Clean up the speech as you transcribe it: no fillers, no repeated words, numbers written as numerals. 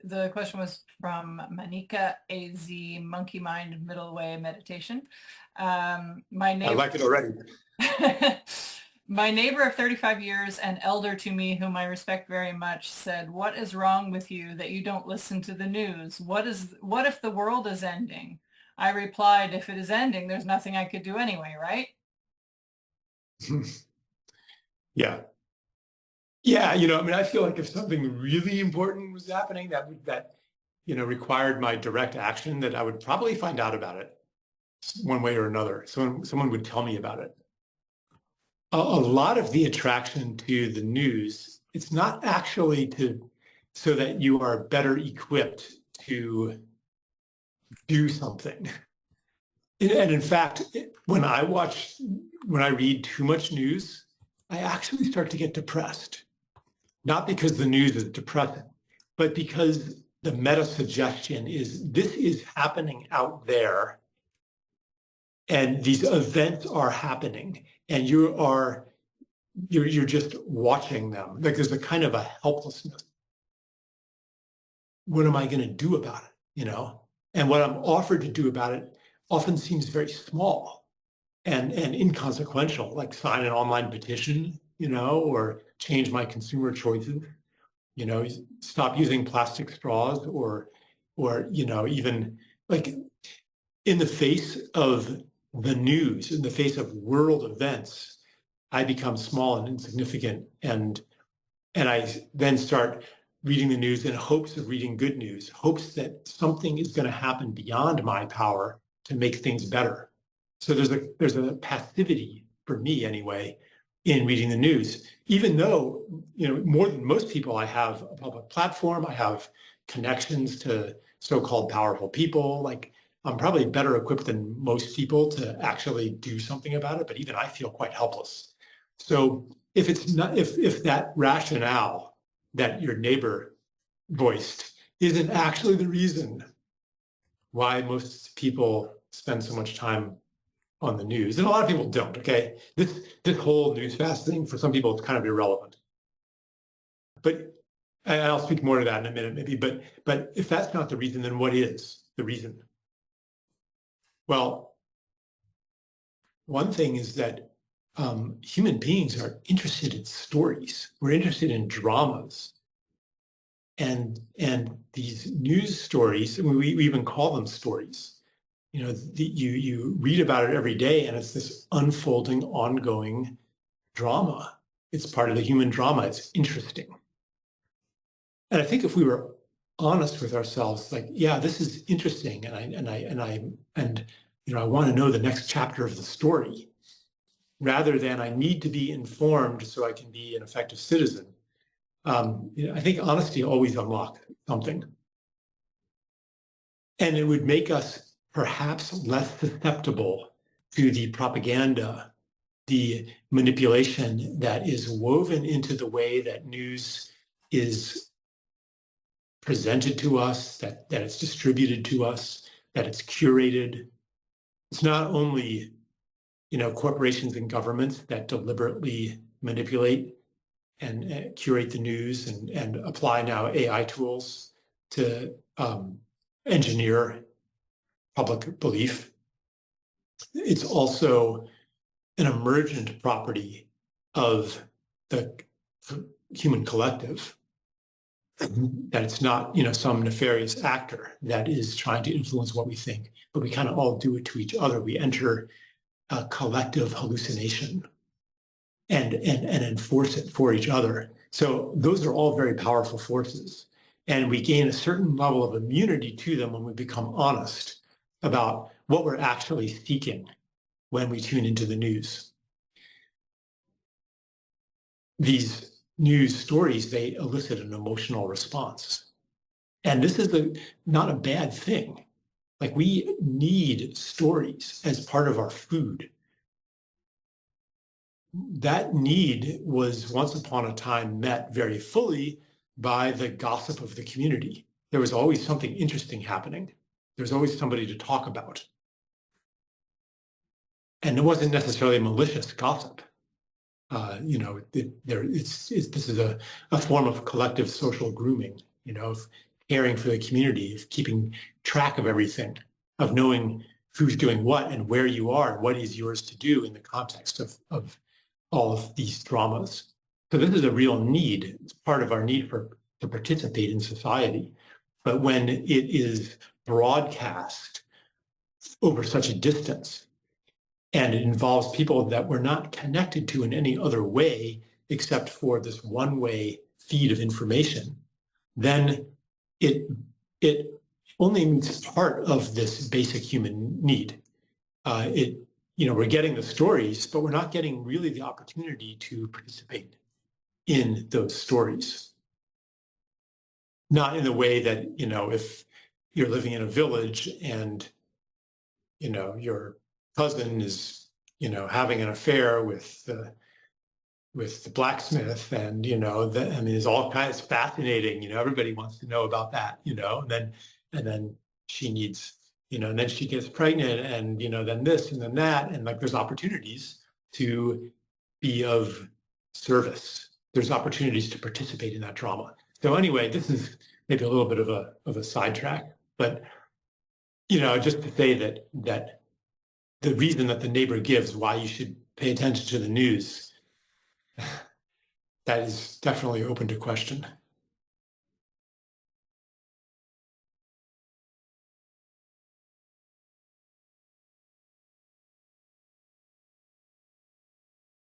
the question was from Manika AZ, Monkey Mind Middle Way Meditation. My neighbor, I like it already. My neighbor of 35 years and elder to me, whom I respect very much, said, "What is wrong with you that you don't listen to the news? What if the world is ending?" I replied, "If it is ending, there's nothing I could do anyway, right?" Yeah. Yeah, I mean, I feel like if something really important was happening that required my direct action, that I would probably find out about it one way or another. Someone would tell me about it. A lot of the attraction to the news, it's not actually so that you are better equipped to do something. And in fact, when I read too much news, I actually start to get depressed. Not because the news is depressing, but because the meta suggestion is this is happening out there, and these events are happening, and you're just watching them. Like there's a kind of a helplessness. What am I going to do about it? And what I'm offered to do about it often seems very small and inconsequential, like sign an online petition, or change my consumer choices, stop using plastic straws, or even like in the face of the news, in the face of world events, I become small and insignificant, and I then start reading the news in hopes of reading good news, hopes that something is going to happen beyond my power to make things better. So there's a passivity, for me anyway, in reading the news, even though, more than most people, I have a public platform, I have connections to so-called powerful people. Like I'm probably better equipped than most people to actually do something about it, but even I feel quite helpless. So if that rationale that your neighbor voiced isn't actually the reason why most people spend so much time on the news, and a lot of people don't, okay? This whole news fast thing, for some people, it's kind of irrelevant. But and I'll speak more to that in a minute, maybe. But if that's not the reason, then what is the reason? Well, one thing is that human beings are interested in stories. We're interested in dramas. And these news stories, we even call them stories. You read about it every day, and it's this unfolding, ongoing drama. It's part of the human drama. It's interesting. And I think if we were honest with ourselves, like, yeah, this is interesting, and I want to know the next chapter of the story, rather than I need to be informed so I can be an effective citizen. I think honesty always unlocks something, and it would make us perhaps less susceptible to the propaganda, the manipulation that is woven into the way that news is presented to us, that it's distributed to us, that it's curated. It's not only, corporations and governments that deliberately manipulate and curate the news and apply now AI tools to engineer public belief. It's also an emergent property of the human collective, that it's not, some nefarious actor that is trying to influence what we think, but we kind of all do it to each other. We enter a collective hallucination and enforce it for each other. So those are all very powerful forces. And we gain a certain level of immunity to them when we become honest about what we're actually seeking when we tune into the news. These news stories, they elicit an emotional response. And this is not a bad thing. Like, we need stories as part of our food. That need was once upon a time met very fully by the gossip of the community. There was always something interesting happening. There's always somebody to talk about. And it wasn't necessarily malicious gossip. This is a form of collective social grooming. If caring for the community, of keeping track of everything, of knowing who's doing what and where you are and what is yours to do in the context of all of these dramas. So this is a real need. It's part of our need to participate in society. But when it is broadcast over such a distance, and it involves people that we're not connected to in any other way except for this one-way feed of information, then it only meets part of this basic human need. We're getting the stories, but we're not getting really the opportunity to participate in those stories. Not in the way that, if you're living in a village and, your cousin is, having an affair with the blacksmith, and it's all kinds of fascinating. Everybody wants to know about that. And then she needs, and then she gets pregnant, and then this and then that, and like there's opportunities to be of service. There's opportunities to participate in that drama. So anyway, this is maybe a little bit of a sidetrack, but just to say that the reason that the neighbor gives why you should pay attention to the news, that is definitely open to question.